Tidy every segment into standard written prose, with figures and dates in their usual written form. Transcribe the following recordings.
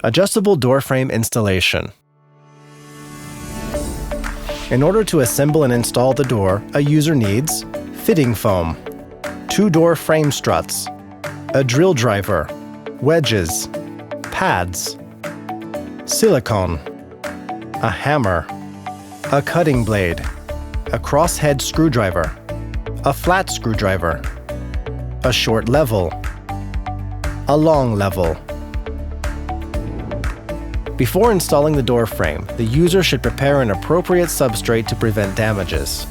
Adjustable door frame installation. In order to assemble and install the door, a user needs fitting foam, 2 door frame struts, a drill driver, wedges, pads, silicone, a hammer, a cutting blade, a crosshead screwdriver, a flat screwdriver, a short level, a long level. Before installing the door frame, the user should prepare an appropriate substrate to prevent damages.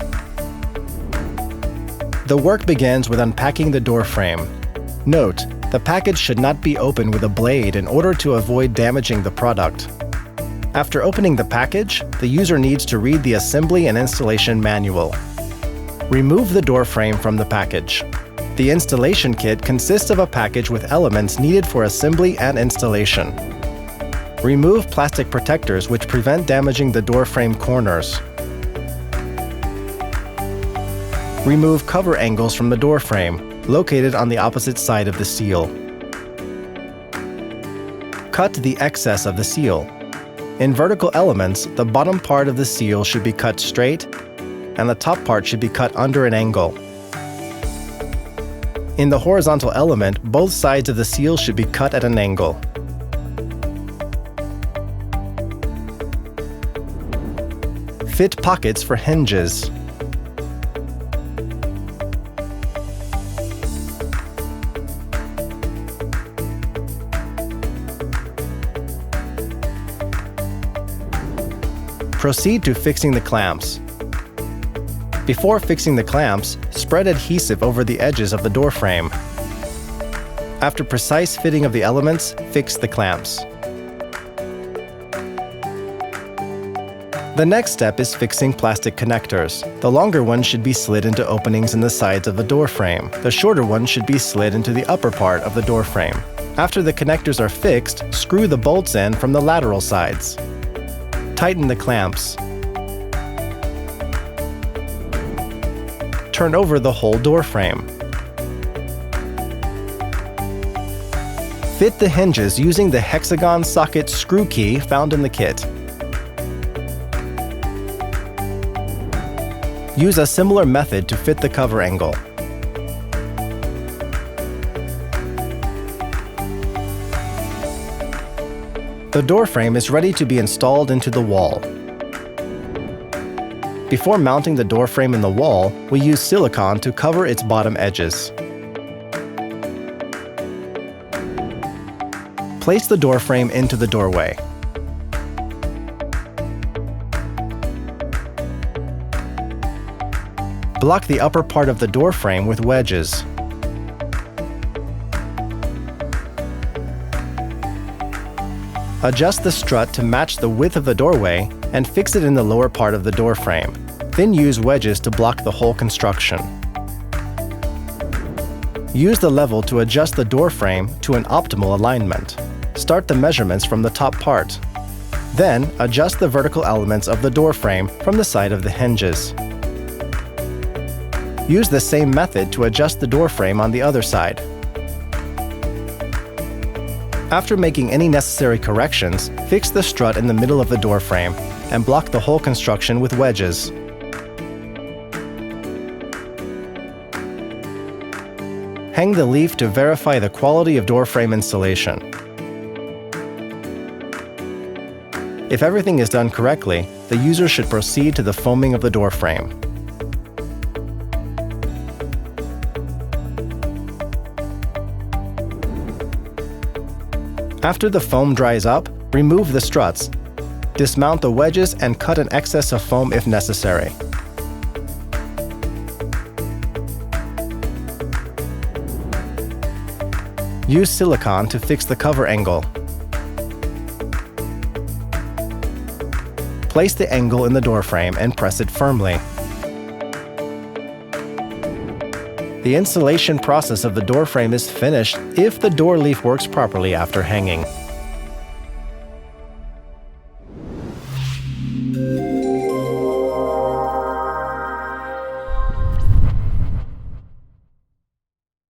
The work begins with unpacking the door frame. Note, the package should not be opened with a blade in order to avoid damaging the product. After opening the package, the user needs to read the assembly and installation manual. Remove the door frame from the package. The installation kit consists of a package with elements needed for assembly and installation. Remove plastic protectors which prevent damaging the door frame corners. Remove cover angles from the door frame, located on the opposite side of the seal. Cut the excess of the seal. In vertical elements, the bottom part of the seal should be cut straight, and the top part should be cut under an angle. In the horizontal element, both sides of the seal should be cut at an angle. Fit pockets for hinges. Proceed to fixing the clamps. Before fixing the clamps, spread adhesive over the edges of the door frame. After precise fitting of the elements, fix the clamps. The next step is fixing plastic connectors. The longer ones should be slid into openings in the sides of the door frame. The shorter ones should be slid into the upper part of the door frame. After the connectors are fixed, screw the bolts in from the lateral sides. Tighten the clamps. Turn over the whole door frame. Fit the hinges using the hexagon socket screw key found in the kit. Use a similar method to fit the cover angle. The door frame is ready to be installed into the wall. Before mounting the door frame in the wall, we use silicone to cover its bottom edges. Place the door frame into the doorway. Block the upper part of the door frame with wedges. Adjust the strut to match the width of the doorway and fix it in the lower part of the door frame. Then use wedges to block the whole construction. Use the level to adjust the door frame to an optimal alignment. Start the measurements from the top part. Then adjust the vertical elements of the door frame from the side of the hinges. Use the same method to adjust the door frame on the other side. After making any necessary corrections, fix the strut in the middle of the door frame and block the whole construction with wedges. Hang the leaf to verify the quality of door frame installation. If everything is done correctly, the user should proceed to the foaming of the door frame. After the foam dries up, remove the struts. Dismount the wedges and cut an excess of foam if necessary. Use silicone to fix the cover angle. Place the angle in the door frame and press it firmly. The installation process of the door frame is finished if the door leaf works properly after hanging.